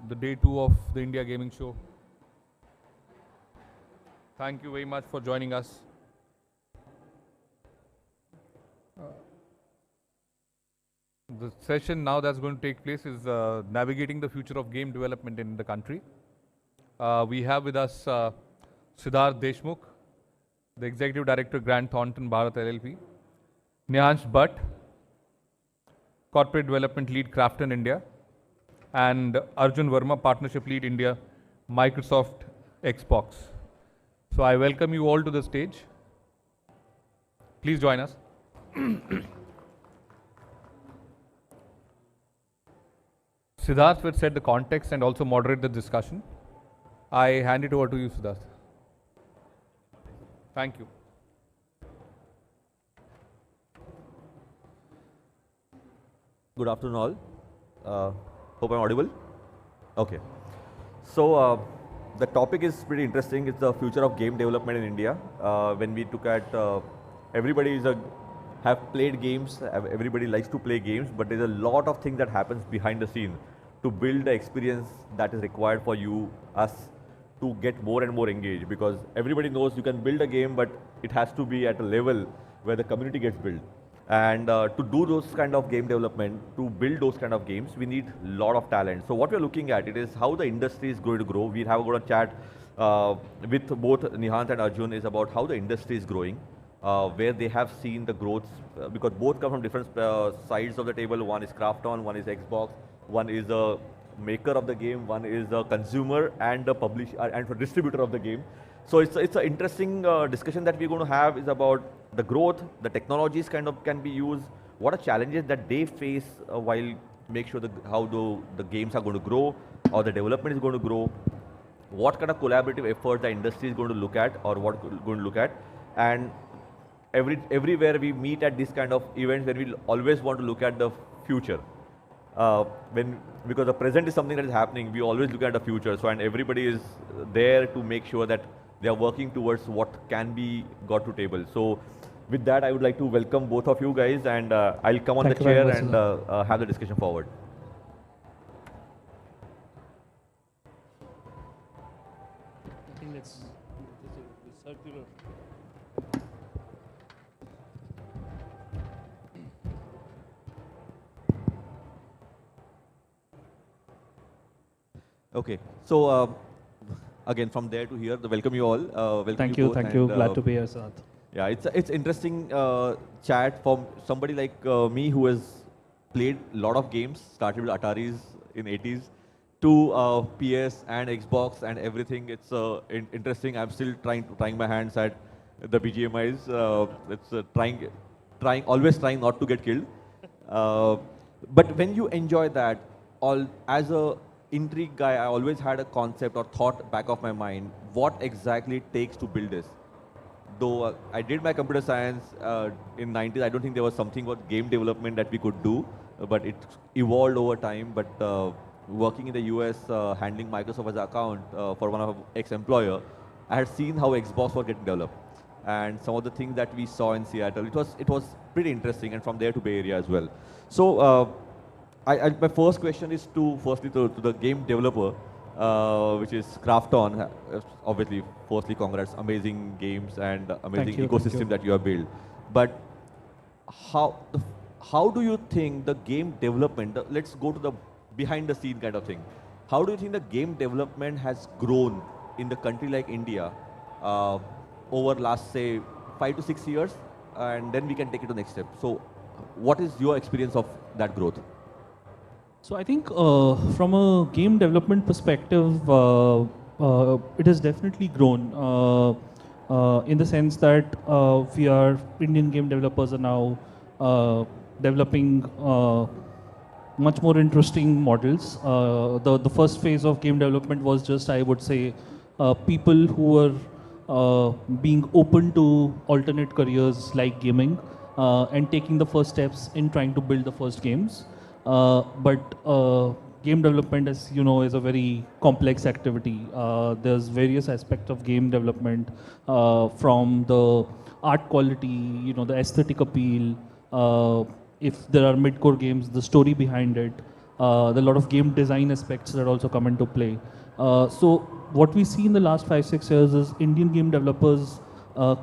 the day 2 of the India Gaming Show. Thank you very much for joining us. The session now that's going to take place is navigating the future of game development in the country. We have with us Siddharth Deshmukh, the Executive Director, Grant Thornton Bharat LLP, Nehansh Bhatt, Corporate Development Lead, KRAFTON India, and Arjun Verma, Partnership Lead, India, Microsoft Xbox. So I welcome you all to the stage. Please join us. Siddharth will set the context and also moderate the discussion. I hand it over to you, Siddharth. Thank you. Good afternoon all. Hope I'm audible. Okay. So the topic is pretty interesting. It's the future of game development in India. When we look at everybody have played games. Everybody likes to play games, but there's a lot of things that happens behind the scene to build the experience that is required for us to get more and more engaged, because everybody knows you can build a game, but it has to be at a level where the community gets built. And to do those kind of game development, to build those kind of games, we need a lot of talent. So what we're looking at, it is how the industry is going to grow. We have got a chat with both Nihant and Arjun is about how the industry is growing, where they have seen the growth, because both come from different sides of the table. One is KRAFTON, one is Xbox, one is a maker of the game, one is a consumer and a publisher and a distributor of the game. So it's an interesting discussion that we're going to have is about the growth, the technologies can be used, what are challenges that they face while make sure how the games are going to grow or the development is going to grow, what kind of collaborative effort the industry is going to look at or what going to look at. And everywhere we meet at this kind of events where we always want to look at the future. Because the present is something that is happening, we always look at the future. So, and everybody is there to make sure that they are working towards what can be got to table. So, with that, I would like to welcome both of you guys, and I'll come on the chair and have the discussion forward. I think it's circular. Okay, so again from there to here, welcome you all. Welcome thank you. Thank you. Glad to be here, Siddharth. Yeah, it's interesting chat from somebody like me who has played a lot of games, started with Ataris in 80s, to PS and Xbox and everything. It's interesting. I'm still trying my hands at the BGMIs. It's always trying not to get killed. But when you enjoy that, as a intrigue guy, I always had a concept or thought back of my mind, what exactly it takes to build this. Though I did my computer science in 90s, I don't think there was something about game development that we could do, but it evolved over time. But working in the US, handling Microsoft as an account for one of our ex-employer, I had seen how Xbox was getting developed. And some of the things that we saw in Seattle, it was pretty interesting, and from there to Bay Area as well. So my first question is to the game developer, which is KRAFTON. Obviously, firstly, congrats, amazing games and amazing ecosystem that you have built. But how do you think the game development, let's go to the behind the scene kind of thing. How do you think the game development has grown in the country like India over last, say, 5 to 6 years? And then we can take it to the next step. So what is your experience of that growth? So I think from a game development perspective, it has definitely grown in the sense that Indian game developers are now developing much more interesting models. The first phase of game development was just, I would say, people who were being open to alternate careers like gaming and taking the first steps in trying to build the first games. But game development, as you know, is a very complex activity. There's various aspects of game development, from the art quality, the aesthetic appeal. If there are mid-core games, the story behind it, There are a lot of game design aspects that also come into play. So what we see in the last 5-6 years is Indian game developers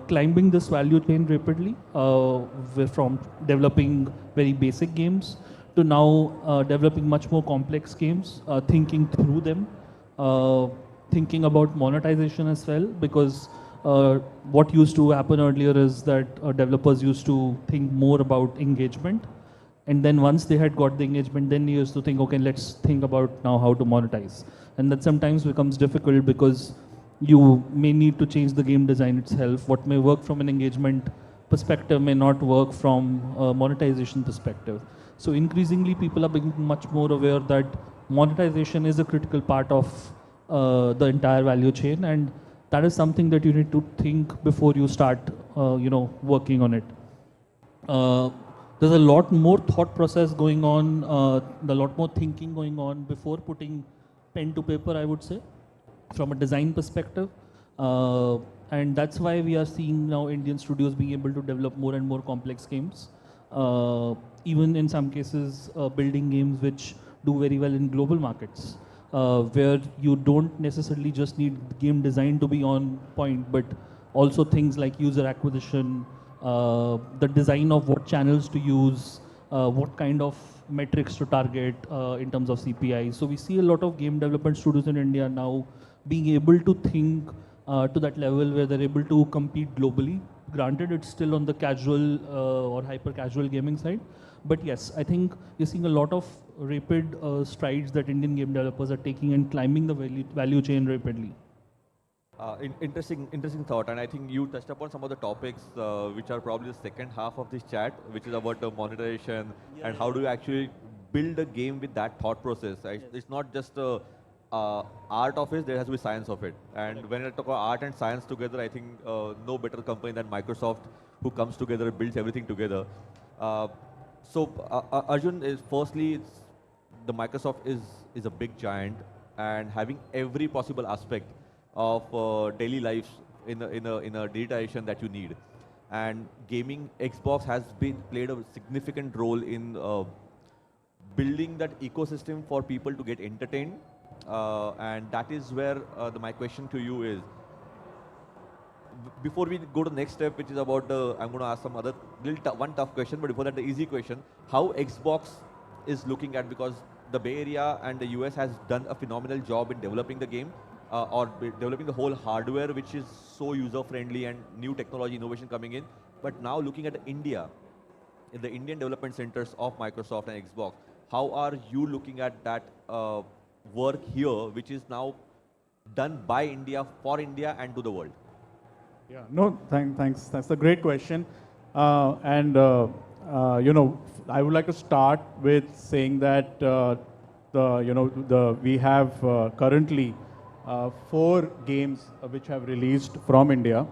climbing this value chain rapidly, from developing very basic games to now developing much more complex games, thinking through them, uh, thinking about monetization as well, because what used to happen earlier is that developers used to think more about engagement, and then once they had got the engagement, then you used to think, okay, let's think about now how to monetize. And that sometimes becomes difficult because you may need to change the game design itself. What may work from an engagement perspective may not work from a monetization perspective. So increasingly people are becoming much more aware that monetization is a critical part of the entire value chain, and that is something that you need to think before you start working on it. There's a lot more thought process going on, a lot more thinking going on before putting pen to paper, I would say, from a design perspective. And that's why we are seeing now Indian studios being able to develop more and more complex games. Even in some cases, building games which do very well in global markets, where you don't necessarily just need game design to be on point, but also things like user acquisition, the design of what channels to use, what kind of metrics to target in terms of CPI. So we see a lot of game development studios in India now being able to think to that level where they're able to compete globally. Granted, it's still on the casual or hyper casual gaming side, but yes, I think you're seeing a lot of rapid strides that Indian game developers are taking and climbing the value chain rapidly. Interesting thought, and I think you touched upon some of the topics which are probably the second half of this chat, which is about the monetization and how do you actually build a game with that thought process. It's not just art of it; there has to be science of it. And when I talk about art and science together, I think no better company than Microsoft, who comes together and builds everything together. Arjun, is firstly, the Microsoft is a big giant, and having every possible aspect of daily life in a digitization that you need. And gaming, Xbox has played a significant role in building that ecosystem for people to get entertained. And that is where my question to you is, before we go to the next step, which is about I'm going to ask some other one tough question, but before that, the easy question: how Xbox is looking at, because the Bay Area and the US has done a phenomenal job in developing the game, developing the whole hardware, which is so user friendly and new technology innovation coming in. But now looking at India, in the Indian development centers of Microsoft and Xbox, how are you looking at that work here, which is now done by India, for India, and to the world? Yeah, no, thanks. That's a great question. I would like to start with saying that we have currently 4 games which have released from India,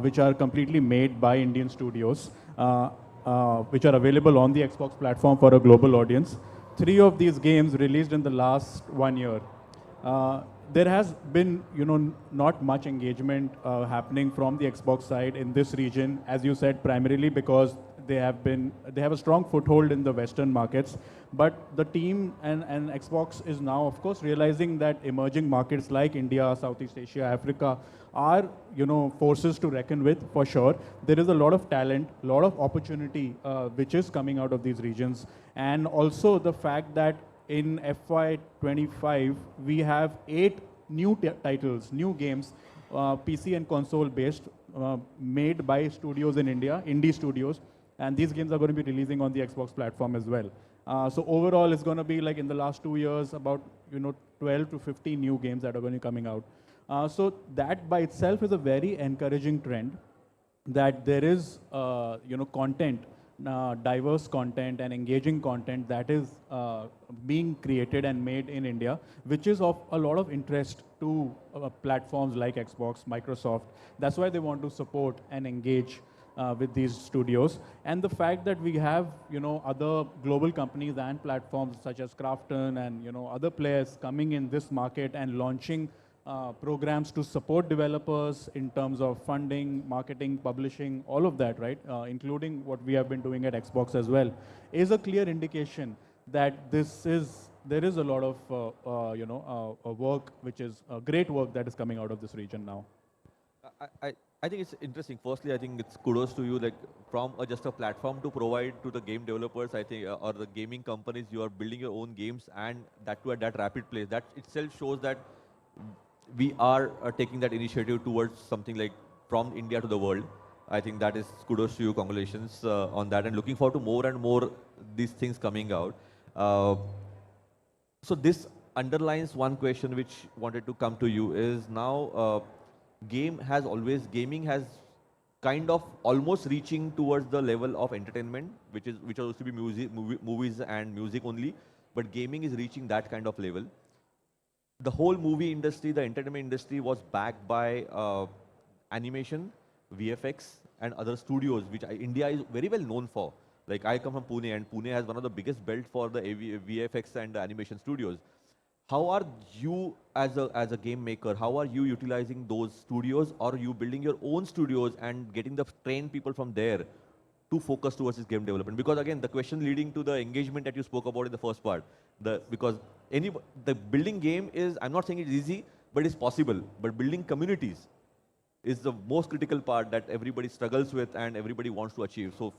which are completely made by Indian studios, which are available on the Xbox platform for a global audience. 3 of these games released in the last 1 year. There has been, not much engagement happening from the Xbox side in this region, as you said, primarily because they have a strong foothold in the Western markets. But the team and Xbox is now, of course, realizing that emerging markets like India, Southeast Asia, Africa are, forces to reckon with for sure. There is a lot of talent, a lot of opportunity which is coming out of these regions, and also the fact that in FY25, we have 8 new titles, new games, PC and console based, made by studios in India, indie studios, and these games are going to be releasing on the Xbox platform as well. So overall, it's going to be like in the last 2 years, about 12 to 15 new games that are going to be coming out. So that by itself is a very encouraging trend, that there is content, diverse content and engaging content that is being created and made in India, which is of a lot of interest to platforms like Xbox, Microsoft. That's why they want to support and engage with these studios. And the fact that we have other global companies and platforms such as KRAFTON and other players coming in this market and launching programs to support developers in terms of funding, marketing, publishing, all of that, right? Including what we have been doing at Xbox as well, is a clear indication that this is there is a lot of work, which is great work that is coming out of this region now. I think it's interesting. Firstly, I think it's kudos to you, like from just a platform to provide to the game developers, I think, or the gaming companies, you are building your own games and that too at that rapid pace. That itself shows that we are taking that initiative towards something like from India to the world. I think that is kudos to you, congratulations on that, and looking forward to more and more these things coming out. Uh, so this underlines one question which wanted to come to you is now gaming has kind of almost reaching towards the level of entertainment, which are used to be movies and music only, but gaming is reaching that kind of level. The whole movie industry, the entertainment industry was backed by animation, VFX, and other studios, which India is very well known for. Like I come from Pune, and Pune has one of the biggest belt for the VFX and the animation studios. How are you as a game maker? How are you utilizing those studios, or are you building your own studios and getting the trained people from there to focus towards this game development? Because again, the question leading to the engagement that you spoke about in the first part, because the building game is, I'm not saying it's easy, but it's possible. But building communities is the most critical part that everybody struggles with and everybody wants to achieve. So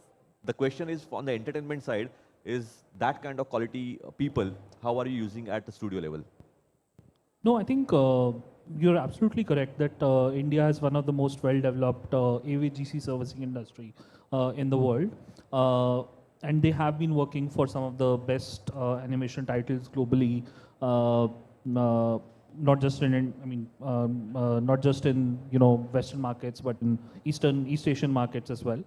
the question is on the entertainment side, is that kind of quality people, how are you using at the studio level? No, I think you're absolutely correct that India is one of the most well-developed AVGC servicing industry in the world. And they have been working for some of the best animation titles globally, not just not just in Western markets, but in East Asian markets as well.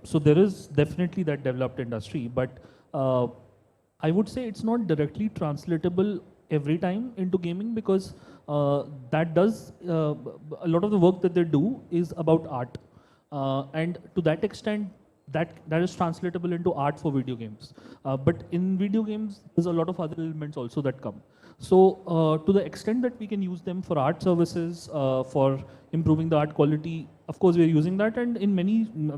So there is definitely that developed industry, but I would say it's not directly translatable every time into gaming, because that does a lot of the work that they do is about art, and to that extent that is translatable into art for video games. But in video games, there's a lot of other elements also that come. So to the extent that we can use them for art services, for improving the art quality, of course we are using that. And in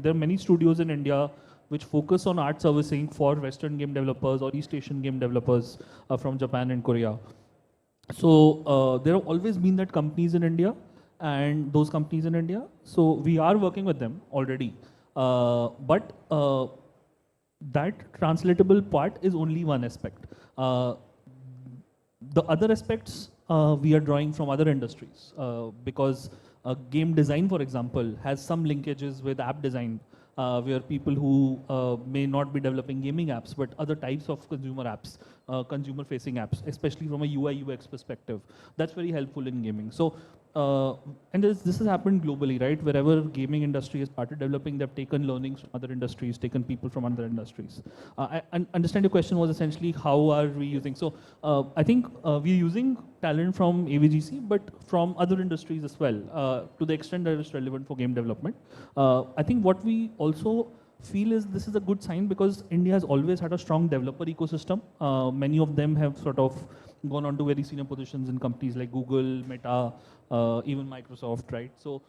there are many studios in India which focus on art servicing for Western game developers or East Asian game developers from Japan and Korea. So there have always been that companies in India and those companies in India. So we are working with them already. But that translatable part is only one aspect. The other aspects we are drawing from other industries, because game design, for example, has some linkages with app design, where people who may not be developing gaming apps, but other types of consumer apps, consumer-facing apps, especially from a UI UX perspective, that's very helpful in gaming. So, and this has happened globally, right? Wherever gaming industry has started developing, they've taken learnings from other industries, taken people from other industries. I understand your question was essentially how are we using? So I think we're using talent from AVGC, but from other industries as well, to the extent that it's relevant for game development. I think what we also feel is this is a good sign, because India has always had a strong developer ecosystem. Many of them have sort of gone on to very senior positions in companies like Google, Meta, even Microsoft, right? So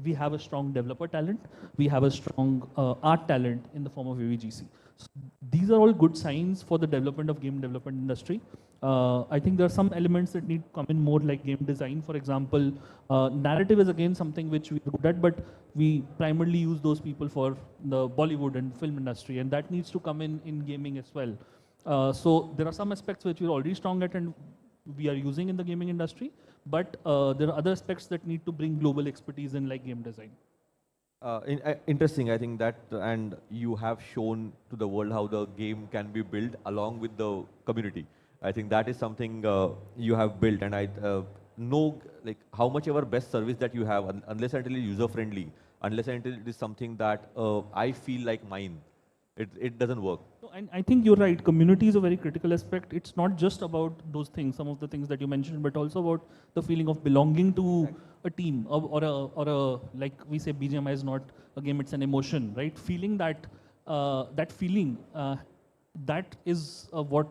we have a strong developer talent. We have a strong art talent in the form of AVGC. So these are all good signs for the development of game development industry. I think there are some elements that need to come in more, like game design, for example. Narrative is again something which we're good at, but we primarily use those people for the Bollywood and film industry, and that needs to come in gaming as well. So there are some aspects which we're already strong at and we are using in the gaming industry, but there are other aspects that need to bring global expertise in, like game design. Interesting, I think that, and you have shown to the world how the game can be built along with the community. I think that is something you have built, and I know like how much ever best service that you have, unless until it's user friendly, unless until it is something that I feel like mine, it doesn't work. No, and I think you're right. Community is a very critical aspect. It's not just about those things, some of the things that you mentioned, but also about the feeling of belonging to a team, or a like we say, BGMI is not a game; it's an emotion, right? Feeling that that feeling, that is what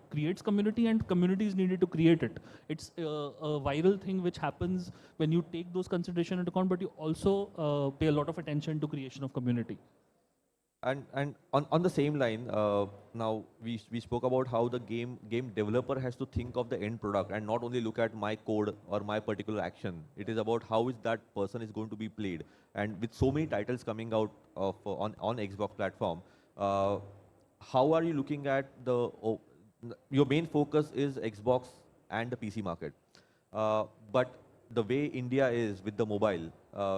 creates community, and communities needed to create it. It's a viral thing which happens when you take those consideration into account, but you also pay a lot of attention to creation of community. And on the same line, now we spoke about how the game developer has to think of the end product and not only look at my code or my particular action. It is about how is that person is going to be played. And with so many titles coming out of on Xbox platform, how are you looking at your main focus is Xbox and the PC market, but the way India is with the mobile,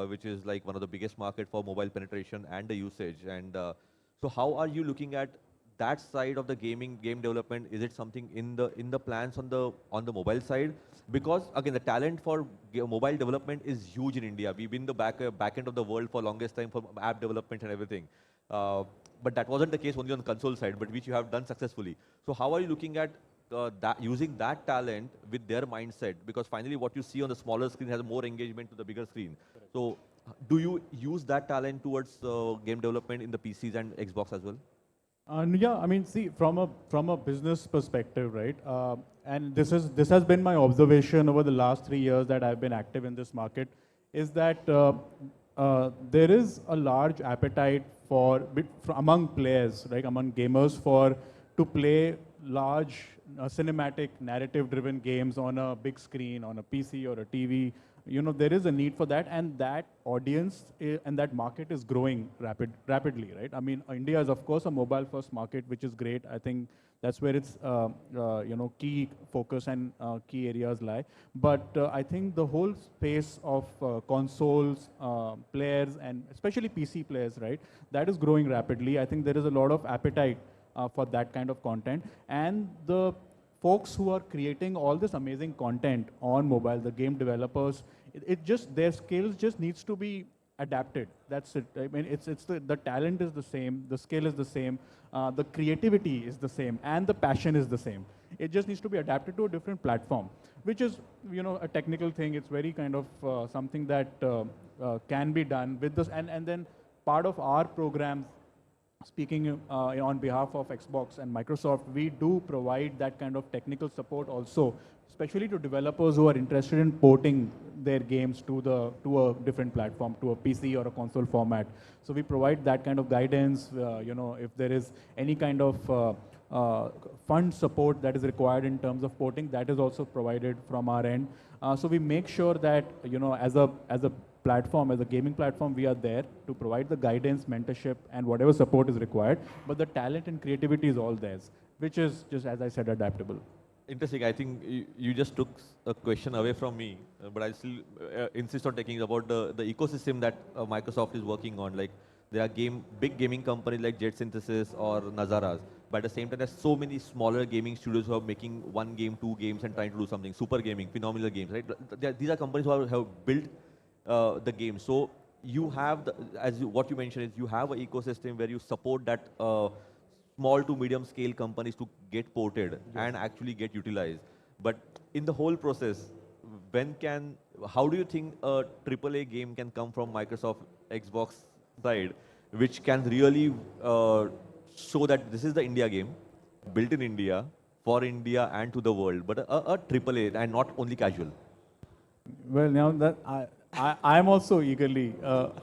which is like one of the biggest market for mobile penetration and the usage, and so how are you looking at that side of the game development? Is it something in the plans on the mobile side? Because again, the talent for mobile development is huge in India. We've been the back end of the world for longest time for app development and everything. But that wasn't the case only on the console side, but which you have done successfully. So how are you looking at using that talent with their mindset? Because finally what you see on the smaller screen has more engagement to the bigger screen. Correct. So do you use that talent towards game development in the PCs and Xbox as well? Yeah, I mean, see, from a business perspective, right? And this has been my observation over the last 3 years that I've been active in this market, is that there is a large appetite among players, right, among gamers, to play large cinematic narrative-driven games on a big screen, on a PC or a TV. You know, there is a need for that, and that audience and that market is growing rapidly, right? I mean, India is of course a mobile-first market, which is great. I think that's where its key focus and key areas lie. But I think the whole space of consoles, players, and especially PC players, right, that is growing rapidly. I think there is a lot of appetite for that kind of content, and the folks who are creating all this amazing content on mobile, the game developers, their skills just needs to be adapted. That's it. I mean, the talent is the same, the skill is the same, the creativity is the same, and the passion is the same. It just needs to be adapted to a different platform, which is, you know, a technical thing. It's very kind of something that can be done with this, and then part of our programs. Speaking on behalf of Xbox and Microsoft, we do provide that kind of technical support also, especially to developers who are interested in porting their games to a different platform, to a PC or a console format. So we provide that kind of guidance. You know, if there is any kind of fund support that is required in terms of porting, that is also provided from our end. So we make sure that, you know, as a platform, as a gaming platform, we are there to provide the guidance, mentorship, and whatever support is required. But the talent and creativity is all theirs, which is just, as I said, adaptable. Interesting. I think you just took a question away from me, but I still insist on taking about the ecosystem that Microsoft is working on. Like, there are big gaming companies like Jet Synthesis or Nazaras, but at the same time, there's so many smaller gaming studios who are making 1 game, 2 games, and trying to do something. Super gaming, phenomenal games, right? These are companies who have built the game. So you have, what you mentioned is, you have an ecosystem where you support that small to medium scale companies to get ported. Yes. And actually get utilized. But in the whole process, how do you think a AAA game can come from Microsoft Xbox side, which can really show that this is the India game, built in India, for India and to the world, but a AAA and not only casual? Well, now that I'm also eagerly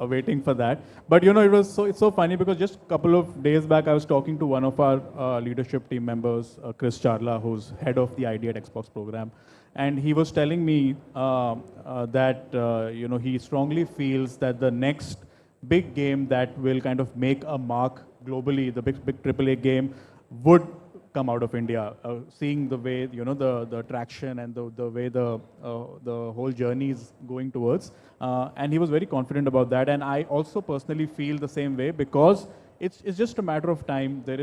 waiting for that. But you know, it's so funny because just a couple of days back, I was talking to one of our leadership team members, Chris Charla, who's head of the ID at Xbox program, and he was telling me that you know, he strongly feels that the next big game that will kind of make a mark globally, the big AAA game, would come out of India, seeing the way, you know, the traction and the way the whole journey is going towards. And he was very confident about that. And I also personally feel the same way, because it's just a matter of time. There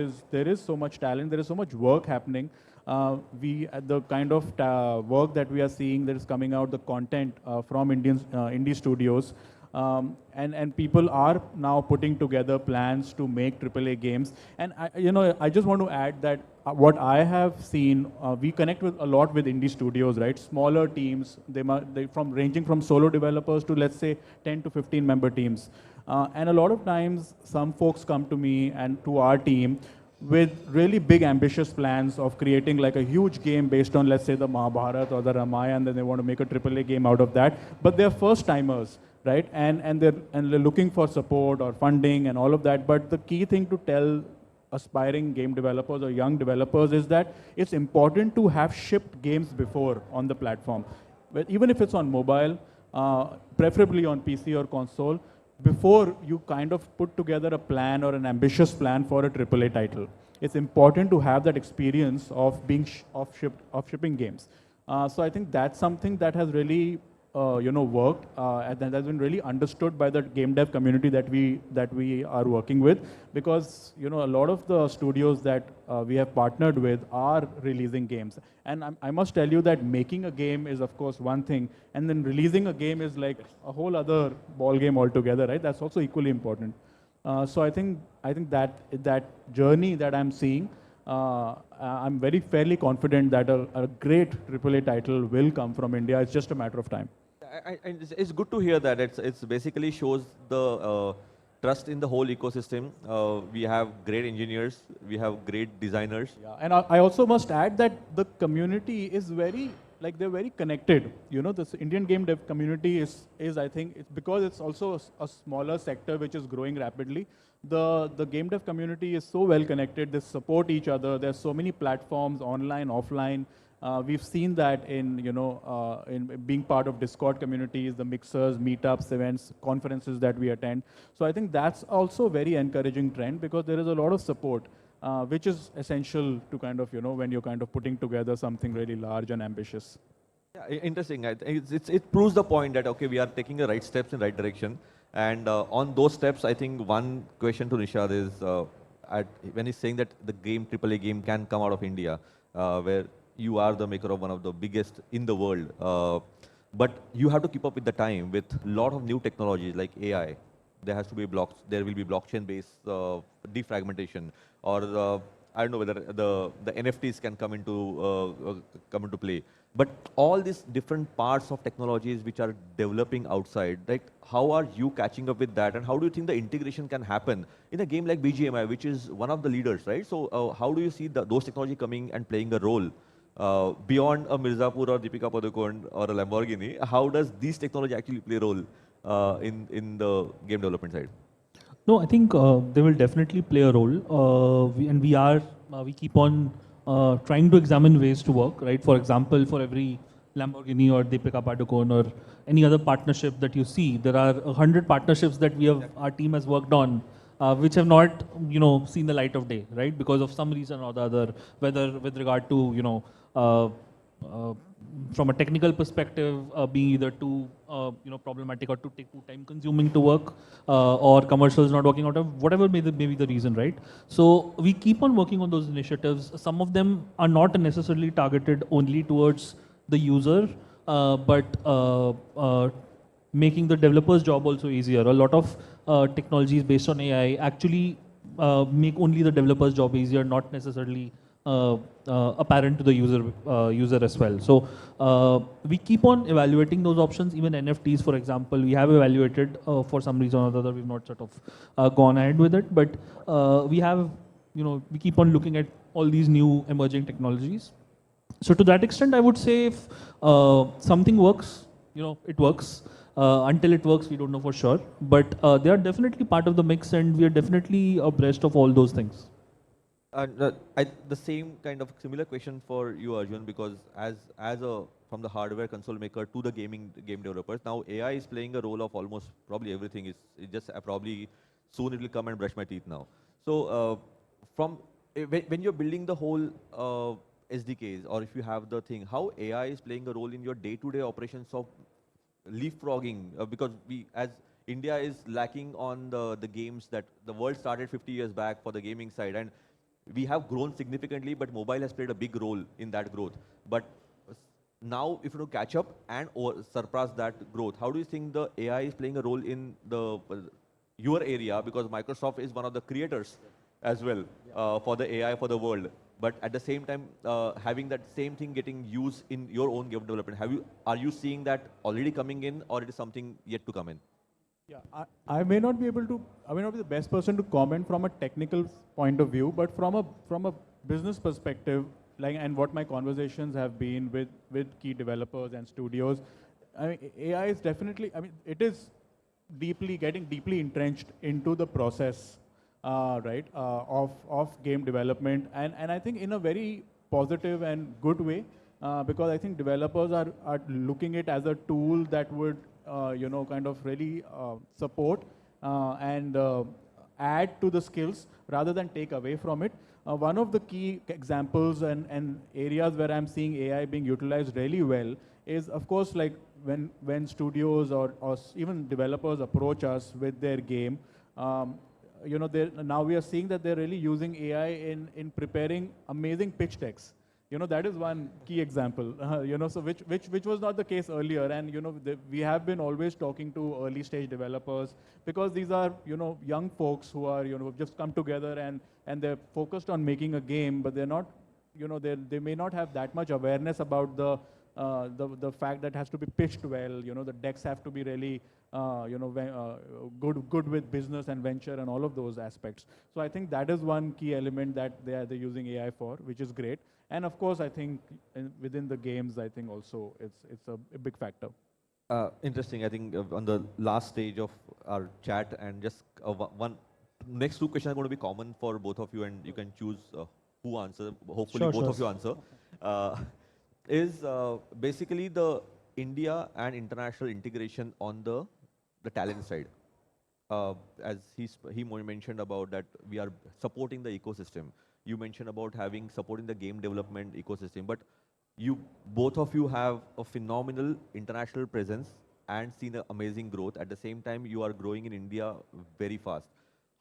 is so much talent, there is so much work happening. The kind of work that we are seeing that is coming out, the content from indie studios, and people are now putting together plans to make AAA games. And I just want to add that what I have seen, we connect a lot with indie studios, right? Smaller teams, ranging from solo developers to, let's say, 10 to 15 member teams. And a lot of times, some folks come to me and to our team with really big ambitious plans of creating like a huge game based on, let's say, the Mahabharata or the Ramayana, and then they want to make a AAA game out of that. But they're first timers. right? And they're looking for support or funding and all of that. But the key thing to tell aspiring game developers or young developers is that it's important to have shipped games before on the platform. But even if it's on mobile, preferably on PC or console, before you kind of put together a plan or an ambitious plan for a AAA title. It's important to have that experience of being shipping games. So I think that's something that has really worked and that has been really understood by the game dev community that we are working with, because a lot of the studios that we have partnered with are releasing games, and I must tell you that making a game is of course one thing, and then releasing a game is like a whole other ball game altogether, right? That's also equally important. So I think that journey that I'm seeing, I'm fairly confident that a great AAA title will come from India. It's just a matter of time. And it's good to hear that. It's basically shows the trust in the whole ecosystem. We have great engineers, we have great designers. Yeah, and I also must add that the community is they're very connected. This Indian game dev community is I think it's because it's also a smaller sector which is growing rapidly. The game dev community is so well connected. They support each other. There's so many platforms, online, offline. We've seen that in being part of Discord communities, the mixers, meetups, events, conferences that we attend. So I think that's also a very encouraging trend, because there is a lot of support, which is essential to kind of, when you're kind of putting together something really large and ambitious. Yeah, interesting. It proves the point that, okay, we are taking the right steps in the right direction. And on those steps, I think one question to Nishad is, when he's saying that the AAA game can come out of India, where you are the maker of one of the biggest in the world, but you have to keep up with the time with a lot of new technologies like AI. There has to be there will be blockchain-based defragmentation, or I don't know whether the NFTs can come into play. But all these different parts of technologies which are developing outside, like how are you catching up with that, and how do you think the integration can happen in a game like BGMI, which is one of the leaders, right? So how do you see those technology coming and playing a role beyond a Mirzapur or Deepika Padukone or a Lamborghini? How does these technology actually play a role in the game development side? No, I think they will definitely play a role, we keep on trying to examine ways to work, right? For example, for every Lamborghini or Deepika Padukone or any other partnership that you see, there are 100 partnerships that our team has worked on, which have not, seen the light of day, right? Because of some reason or the other, whether with regard to, from a technical perspective, being either too, problematic or too time consuming to work, or commercials not working out, whatever may be the reason, right? So we keep on working on those initiatives. Some of them are not necessarily targeted only towards the user, but making the developer's job also easier. A lot of technologies based on AI actually make only the developer's job easier, not necessarily apparent to the user as well. So we keep on evaluating those options. Even NFTs, for example, we have evaluated for some reason or the other. We've not sort of gone ahead with it, but we keep on looking at all these new emerging technologies. So to that extent, I would say if something works, it works. Until it works, we don't know for sure. But they are definitely part of the mix, and we are definitely abreast of all those things. And the same kind of similar question for you, Arjun, because from the hardware console maker to the game developers, now AI is playing a role of almost probably everything. It's just probably soon it will come and brush my teeth now. So when you're building the whole SDKs, or if you have the thing, how AI is playing a role in your day-to-day operations of leapfrogging, because as India is lacking on the games that the world started 50 years back for the gaming side, and we have grown significantly, but mobile has played a big role in that growth. But now, if you want to catch up and surpass that growth, how do you think the AI is playing a role in your area? Because Microsoft is one of the creators as well for the AI for the world. But at the same time, having that same thing getting used in your own game development, are you seeing that already coming in, or it is something yet to come in? Yeah, I may not be the best person to comment from a technical point of view, but from a business perspective, and what my conversations have been with key developers and studios, AI is definitely, it is getting deeply entrenched into the process, right, of game development, and I think in a very positive and good way, because I think developers are looking it as a tool that would, kind of really support and add to the skills rather than take away from it. One of the key examples and areas where I'm seeing AI being utilized really well is, of course, like when studios or even developers approach us with their game, now we are seeing that they're really using AI in preparing amazing pitch decks. That is one key example, so which was not the case earlier. And, we have been always talking to early stage developers because these are, young folks who are, have just come together and they're focused on making a game, but they're not, they may not have that much awareness about the fact that has to be pitched well. The decks have to be really, good with business and venture and all of those aspects. So I think that is one key element that they're using AI for, which is great. And of course, I think within the games, I think also it's a big factor. Interesting. I think on the last stage of our chat, and just one next two questions are going to be common for both of you, and you can choose who answer. Hopefully, both of you answer. Is basically the India and international integration on the talent side. As he mentioned about that we are supporting the ecosystem. You mentioned about supporting the game development ecosystem, but both of you have a phenomenal international presence and seen an amazing growth. At the same time, you are growing in India very fast.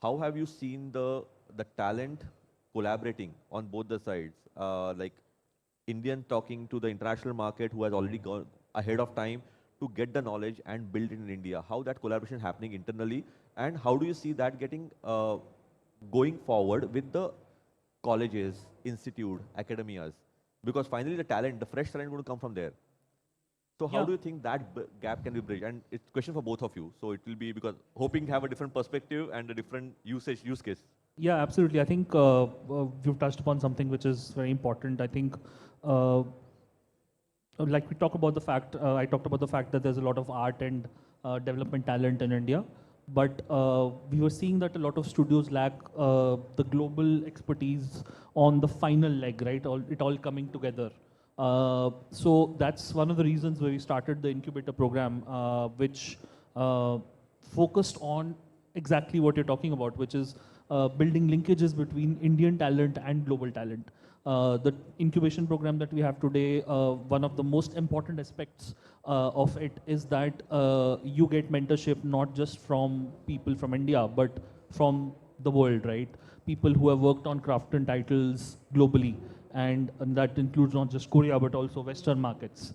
How have you seen the talent collaborating on both the sides? Like Indian talking to the international market who has already gone ahead of time to get the knowledge and build it in India. How that collaboration happening internally, and how do you see that getting going forward with the colleges, institute, academias? Because finally the talent, the fresh talent, going to come from there. So how do you think that gap can be bridged? And it's a question for both of you. So it will be, because hoping to have a different perspective and a different use case. Yeah, absolutely. I think you've touched upon something which is very important. I think, like we talk about the fact, I talked about the fact that there's a lot of art and development talent in India. But we were seeing that a lot of studios lack the global expertise on the final leg, right? It all coming together. So that's one of the reasons where we started the incubator program, which focused on exactly what you're talking about, which is building linkages between Indian talent and global talent. The incubation program that we have today, one of the most important aspects of it is that you get mentorship not just from people from India, but from the world, right? People who have worked on KRAFTON titles globally, and that includes not just Korea, but also Western markets.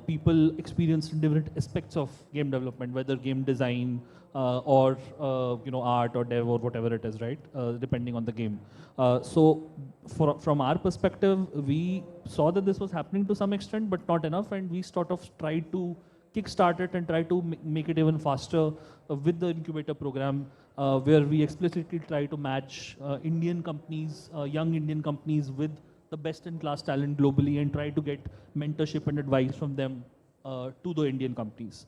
People experienced in different aspects of game development, whether game design, or art or dev or whatever it is, right? Depending on the game. So from our perspective, we saw that this was happening to some extent, but not enough, and we sort of tried to kickstart it and try to make it even faster with the incubator program, where we explicitly try to match Indian companies, young Indian companies with the best-in-class talent globally, and try to get mentorship and advice from them to the Indian companies.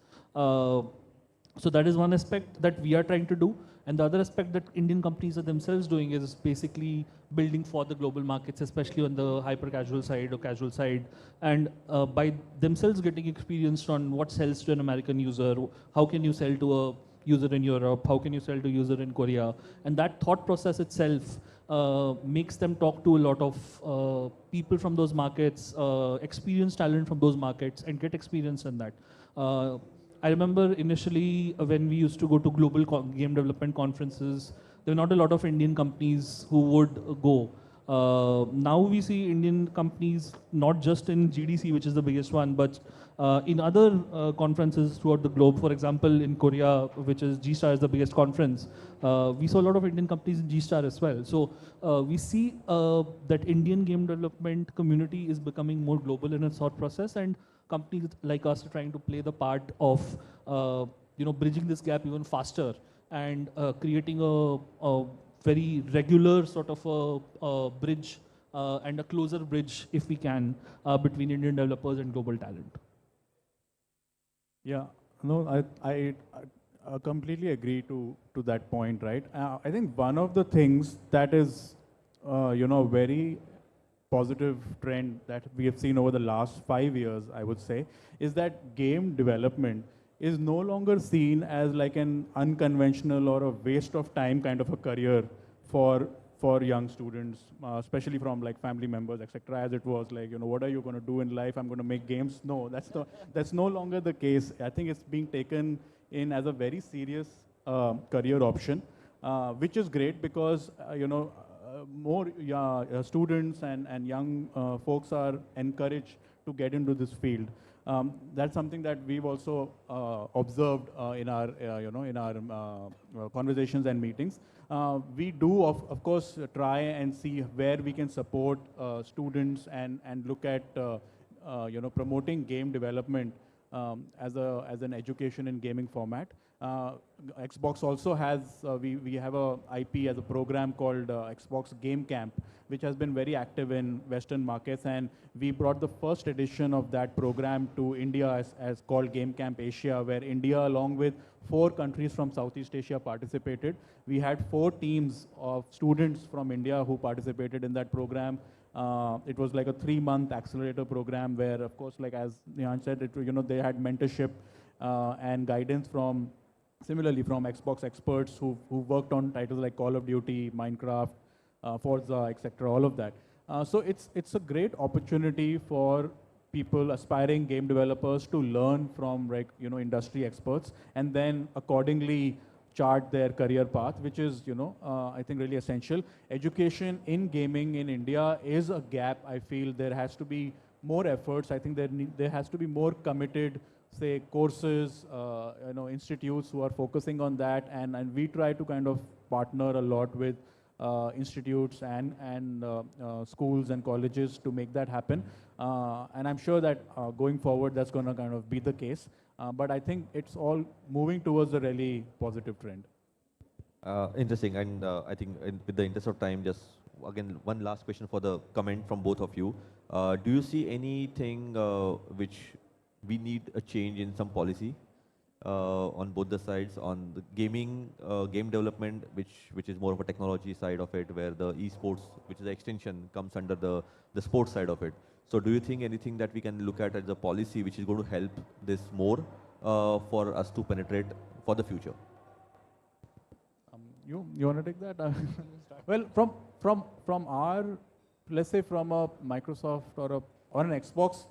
So that is one aspect that we are trying to do. And the other aspect that Indian companies are themselves doing is basically building for the global markets, especially on the hyper-casual side or casual side. And by themselves getting experience on what sells to an American user, how can you sell to a user in Europe, how can you sell to a user in Korea. And that thought process itself makes them talk to a lot of people from those markets, experienced talent from those markets, and get experience in that. I remember initially when we used to go to global game development conferences, there were not a lot of Indian companies who would go. Now we see Indian companies not just in GDC, which is the biggest one, but in other conferences throughout the globe. For example, in Korea, which is G-Star is the biggest conference, we saw a lot of Indian companies in G-Star as well. So we see that Indian game development community is becoming more global in its thought process, and companies like us are trying to play the part of bridging this gap even faster and creating a very regular sort of a bridge and a closer bridge, if we can, between Indian developers and global talent. Yeah, no, I completely agree to that point, right? I think one of the things that is, very positive trend that we have seen over the last 5 years, I would say, is that game development is no longer seen as like an unconventional or a waste of time kind of a career for for young students, especially from like family members, etc. As it was like, what are you going to do in life? I'm going to make games. No, that's no longer the case. I think it's being taken in as a very serious career option, which is great because more students and young folks are encouraged to get into this field. That's something that we've also observed in our, in our conversations and meetings. We do, of course, try and see where we can support students and look at, promoting game development as an education in gaming format. Xbox also has, we have a IP as a program called Xbox Game Camp, which has been very active in Western markets, and we brought the first edition of that program to India as called Game Camp Asia, where India along with 4 countries from Southeast Asia participated. We had 4 teams of students from India who participated in that program. It was like a 3-month accelerator program where, of course, like as Nihan said, they had mentorship and guidance from, similarly from Xbox experts who worked on titles like Call of Duty, Minecraft, Forza, etc., all of that. So it's a great opportunity for people, aspiring game developers, to learn from industry experts and then accordingly chart their career path, which is, I think really essential. Education in gaming in India is a gap. I feel there has to be more efforts. I think there has to be more committed, say, courses, institutes who are focusing on that, and we try to kind of partner a lot with institutes and schools and colleges to make that happen. And I'm sure that going forward, that's going to kind of be the case. But I think it's all moving towards a really positive trend. Interesting, and I think with the interest of time, just again, one last question for the comment from both of you. Do you see anything which we need a change in some policy on both the sides, on the gaming, game development, which is more of a technology side of it, where the esports, which is the extension, comes under the sports side of it. So do you think anything that we can look at as a policy which is going to help this more for us to penetrate for the future? You want to take that? Well, from our, let's say from a Microsoft or an Xbox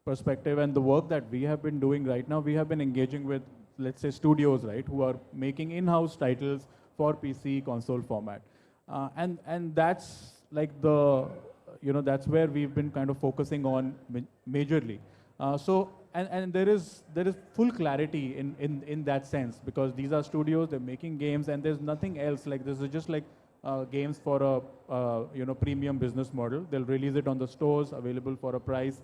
perspective and the work that we have been doing right now, we have been engaging with, let's say, studios, right, who are making in-house titles for PC console format. And that's like that's where we've been kind of focusing on majorly. And there is full clarity in that sense, because these are studios, they're making games, and there's nothing else. Like this is just like games for a premium business model. They'll release it on the stores, available for a price.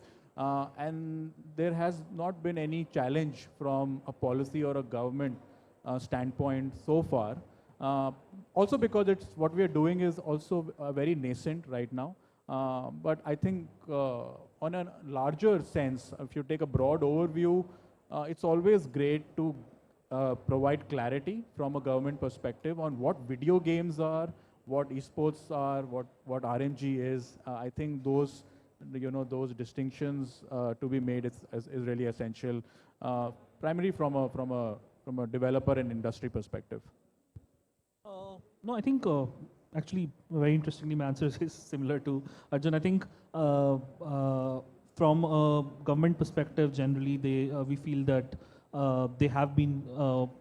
And there has not been any challenge from a policy or a government standpoint so far. Also because what we are doing is also very nascent right now. But I think on a larger sense, if you take a broad overview, it's always great to provide clarity from a government perspective on what video games are, what esports are, what RMG is. I think those distinctions to be made is really essential, primarily from a developer and industry perspective. No, I think actually very interestingly my answer is similar to Arjun. I think from a government perspective, generally we feel that they have been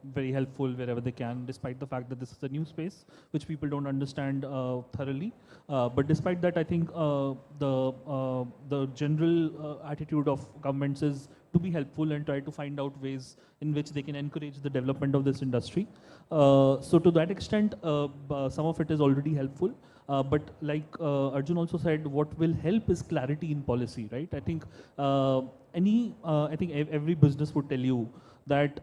very helpful wherever they can, despite the fact that this is a new space which people don't understand thoroughly. But despite that, I think the general attitude of governments is to be helpful and try to find out ways in which they can encourage the development of this industry. So to that extent, some of it is already helpful. But like Arjun also said, what will help is clarity in policy, right? I think I think every business would tell you that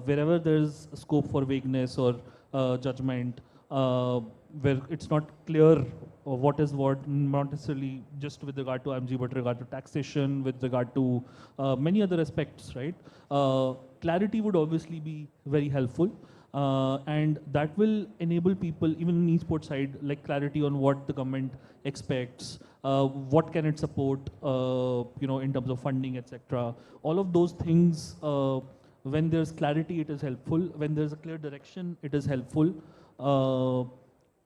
wherever there's scope for vagueness or judgment, where it's not clear what is what, not necessarily just with regard to IMG, but regard to taxation, with regard to many other aspects, right? Clarity would obviously be very helpful. And that will enable people, even in esports side, like clarity on what the government expects, what can it support, in terms of funding, etc. All of those things, when there's clarity, it is helpful. When there's a clear direction, it is helpful.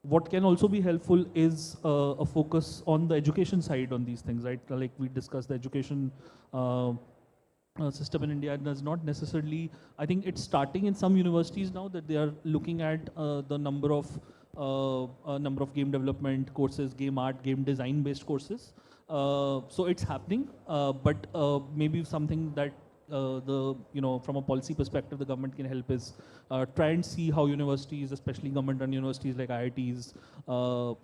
What can also be helpful is a focus on the education side on these things, right? Like we discussed, the education system in India does not necessarily, I think it's starting in some universities now that they are looking at the number of game development courses, game art, game design based courses. So it's happening, but maybe something that from a policy perspective, the government can help is try and see how universities, especially government-run universities like IITs,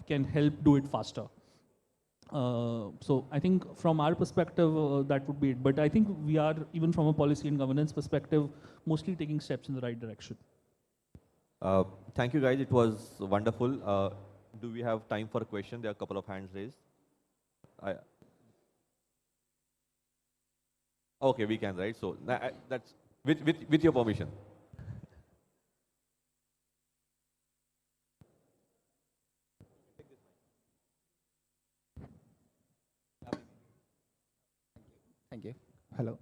can help do it faster. So I think from our perspective, that would be it. But I think we are, even from a policy and governance perspective, mostly taking steps in the right direction. Thank you guys, it was wonderful. Do we have time for a question? There are a couple of hands raised. Okay, we can, right? So that's with your permission. Thank you. Hello.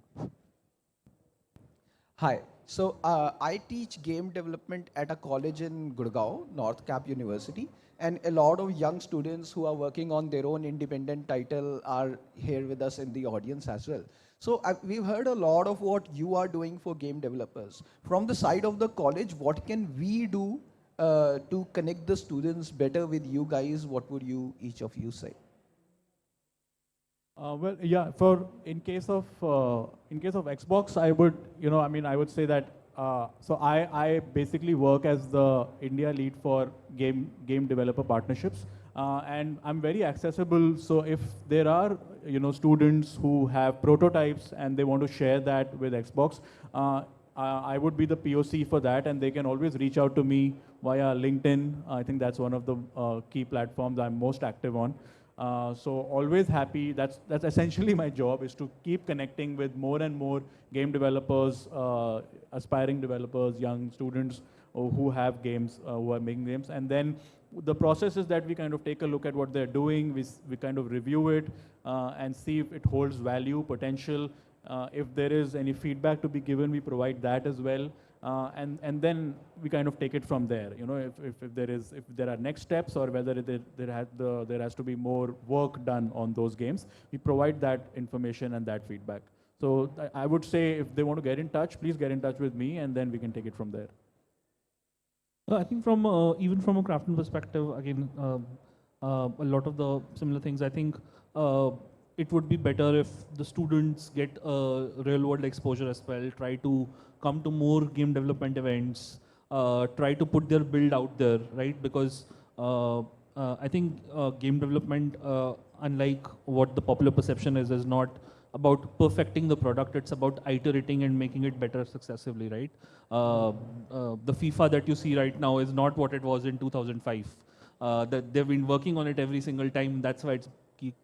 Hi. So I teach game development at a college in Gurgaon, North Cap University, and a lot of young students who are working on their own independent title are here with us in the audience as well. So we've heard a lot of what you are doing for game developers. From the side of the college, what can we do to connect the students better with you guys? What would each of you say? Well, yeah. In case of Xbox, I would, I would say that. So I basically work as the India lead for game developer partnerships, and I'm very accessible. So if there are students who have prototypes and they want to share that with Xbox, I would be the POC for that, and they can always reach out to me via LinkedIn. I think that's one of the key platforms I'm most active on. So always happy. That's essentially my job, is to keep connecting with more and more game developers, aspiring developers, young students who have games, who are making games. And then the process is that we kind of take a look at what they're doing. We kind of review it and see if it holds value, potential. If there is any feedback to be given, we provide that as well. And then we kind of take it from there. If there are next steps, or whether there has to be more work done on those games, we provide that information and that feedback. So I would say, if they want to get in touch, please get in touch with me, and then we can take it from there. I think even from a KRAFTON perspective, again, a lot of the similar things. I think it would be better if the students get real world exposure as well, try to come to more game development events, try to put their build out there, right? Because I think game development, unlike what the popular perception is not about perfecting the product, it's about iterating and making it better successively, right? The FIFA that you see right now is not what it was in 2005. They've been working on it every single time, that's why it's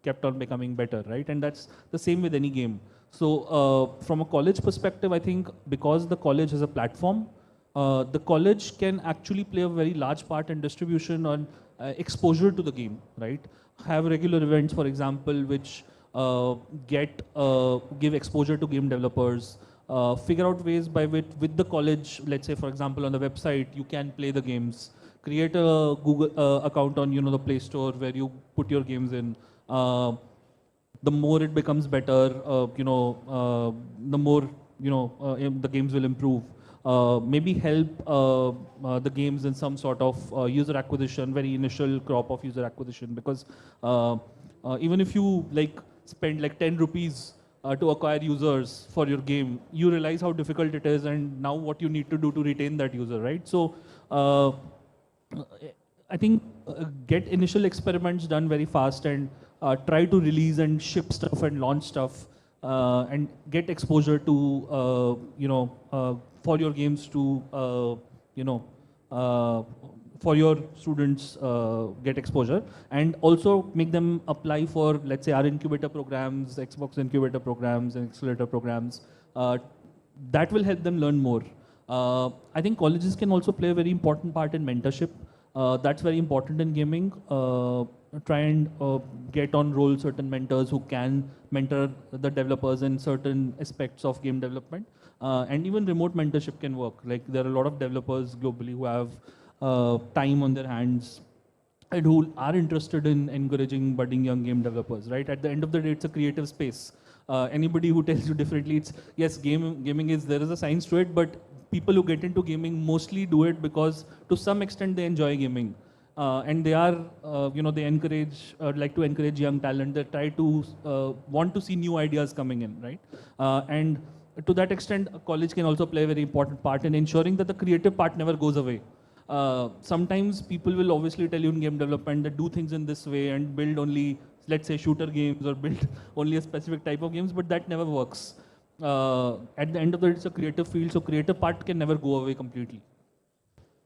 kept on becoming better, right? And that's the same with any game. So from a college perspective, I think because the college is a platform, the college can actually play a very large part in distribution on exposure to the game, right? Have regular events, for example, which give exposure to game developers, figure out ways by which with the college, let's say for example on the website, you can play the games, create a Google account on the Play Store where you put your games in. The more it becomes better, the more the games will improve. Maybe help the games in some sort of user acquisition, very initial crop of user acquisition, because even if you spend 10 rupees to acquire users for your game, you realize how difficult it is, and now what you need to do to retain that user, right? So I think get initial experiments done very fast, and try to release and ship stuff and launch stuff, and get exposure to for your games to for your students get exposure, and also make them apply for, let's say, our incubator programs, Xbox incubator programs and accelerator programs. That will help them learn more. I think colleges can also play a very important part in mentorship. That's very important in gaming. Try and get on roll certain mentors who can mentor the developers in certain aspects of game development. And even remote mentorship can work. Like there are a lot of developers globally who have time on their hands and who are interested in encouraging budding young game developers, right? At the end of the day, it's a creative space. Anybody who tells you differently, it's, yes, gaming is, there is a science to it, but people who get into gaming mostly do it because to some extent they enjoy gaming. And they are, they encourage, like to encourage young talent. They try to want to see new ideas coming in, right? And to that extent, a college can also play a very important part in ensuring that the creative part never goes away. Sometimes people will obviously tell you in game development that do things in this way and build only, let's say, shooter games or build only a specific type of games, but that never works. At the end of the day, it's a creative field, so creative part can never go away completely.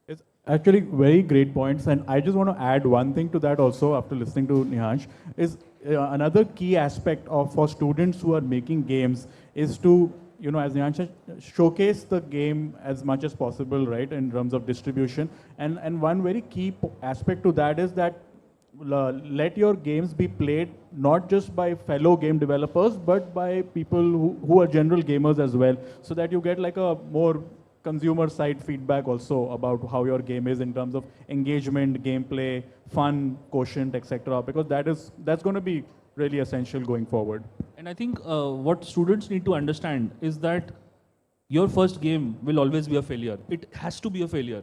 It's actually very great points, and I just want to add one thing to that also after listening to Nihansh, is another key aspect of for students who are making games is to, as Nihansh said, showcase the game as much as possible, right, in terms of distribution. And one very key aspect to that is that let your games be played not just by fellow game developers, but by people who are general gamers as well, so that you get like a more consumer side feedback also about how your game is in terms of engagement, gameplay, fun, quotient, etc. Because that's going to be really essential going forward. And I think what students need to understand is that your first game will always be a failure. It has to be a failure.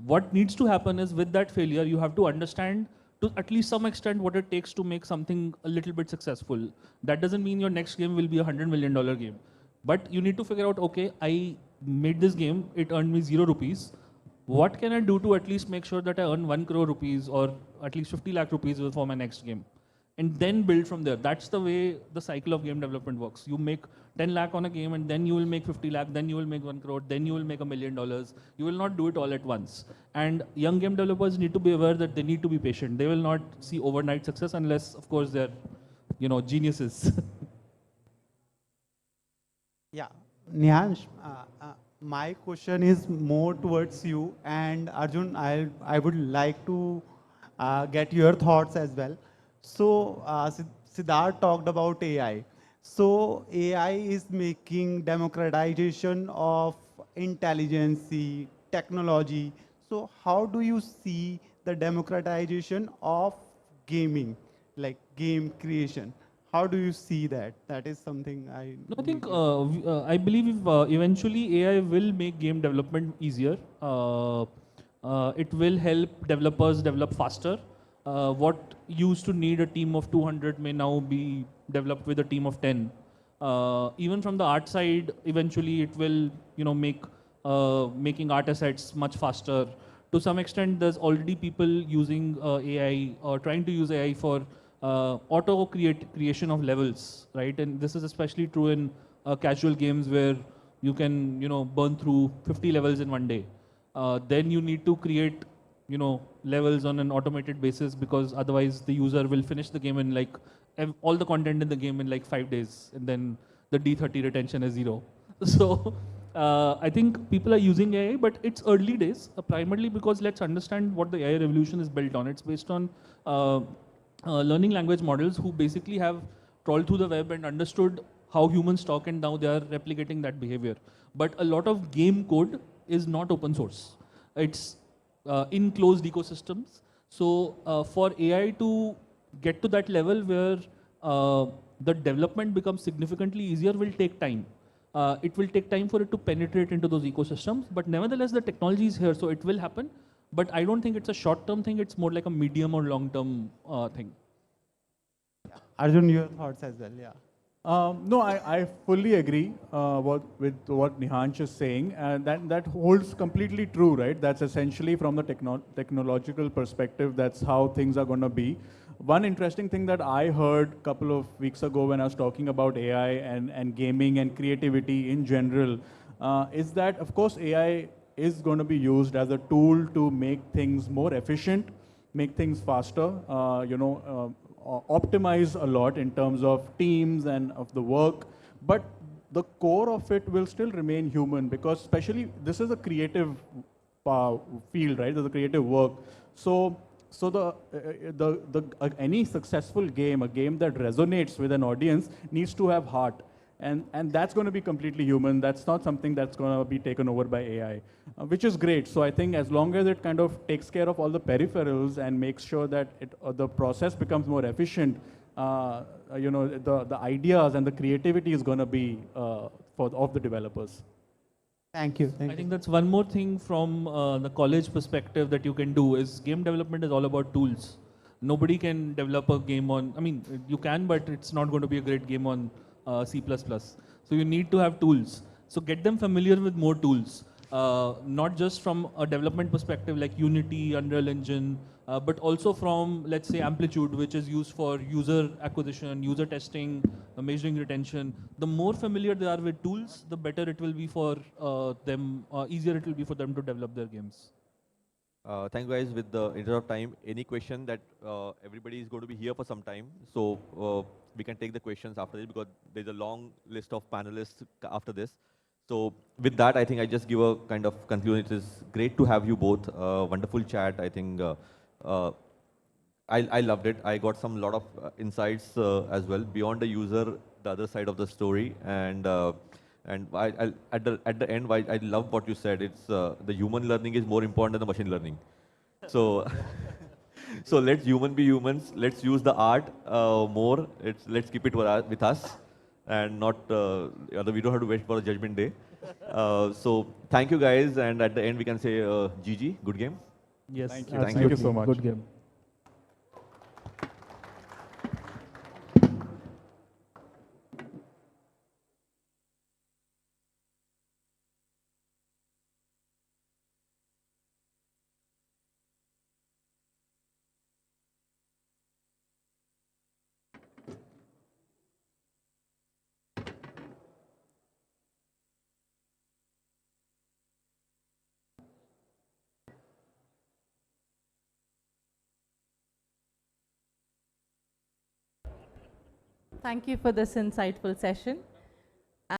What needs to happen is with that failure, you have to understand to at least some extent what it takes to make something a little bit successful. That doesn't mean your next game will be $100 million game. But you need to figure out, okay, I made this game, it earned me 0 rupees. What can I do to at least make sure that I earn 1 crore rupees or at least 50 lakh rupees for my next game? And then build from there. That's the way the cycle of game development works. You make 10 lakh on a game and then you will make 50 lakh, then you will make 1 crore, then you will make $1 million. You will not do it all at once. And young game developers need to be aware that they need to be patient. They will not see overnight success unless, of course, they're, geniuses. Yeah, Nihansh, my question is more towards you, and Arjun, I would like to get your thoughts as well. So Siddharth talked about AI. So AI is making democratization of intelligence, technology. So how do you see the democratization of gaming, like game creation? How do you see that? That is something I... No, I think, I believe eventually AI will make game development easier. It will help developers develop faster. What used to need a team of 200 may now be developed with a team of 10. Even from the art side, eventually it will, make making art assets much faster. To some extent, there's already people using AI or trying to use AI for auto creation of levels, right? And this is especially true in casual games where you can, burn through 50 levels in one day. Then you need to create, levels on an automated basis, because otherwise the user will finish the game in like all the content in the game in like 5 days, and then the D30 retention is 0. So I think people are using AI, but it's early days, primarily because let's understand what the AI revolution is built on. It's based on learning language models who basically have trawled through the web and understood how humans talk, and now they are replicating that behavior. But a lot of game code is not open source. It's in closed ecosystems. So for AI to get to that level where the development becomes significantly easier will take time. It will take time for it to penetrate into those ecosystems, but nevertheless the technology is here, so it will happen. But I don't think it's a short-term thing, it's more like a medium or long-term thing. Arjun, your thoughts as well, yeah. No, I fully agree with what Nihansh is saying, and that holds completely true, right? That's essentially from the technological perspective, that's how things are going to be. One interesting thing that I heard a couple of weeks ago when I was talking about AI and gaming and creativity in general is that, of course, AI is going to be used as a tool to make things more efficient, make things faster, optimize a lot in terms of teams and of the work. But the core of it will still remain human, because especially this is a creative field, right? There's a creative work. So any successful game, a game that resonates with an audience, needs to have heart. And that's going to be completely human. That's not something that's going to be taken over by AI, which is great. So I think as long as it kind of takes care of all the peripherals and makes sure that the process becomes more efficient, the ideas and the creativity is going to be of the developers. Thank you. I think that's one more thing from the college perspective that you can do is game development is all about tools. Nobody can develop a game on, I mean, you can, but it's not going to be a great game on C++. So you need to have tools. So get them familiar with more tools, not just from a development perspective like Unity, Unreal Engine, but also from, let's say, Amplitude, which is used for user acquisition, user testing, measuring retention. The more familiar they are with tools, the better it will be for them, easier it will be for them to develop their games. Thank you guys. With the interest of time, any question that everybody is going to be here for some time, so we can take the questions after this, because there's a long list of panelists after this. So with that, I think I just give a kind of conclusion. It is great to have you both. Wonderful chat. I think I loved it. I got some lot of insights as well beyond the user, the other side of the story, and at the end, I love what you said. It's the human learning is more important than the machine learning. So so let's human be humans. Let's use the art more. Let's keep it with us, and not we don't have to wait for the judgment day. So thank you guys, and at the end we can say GG, good game. Yes, Thank you. absolutely. Thank you so much. Good game. Thank you for this insightful session.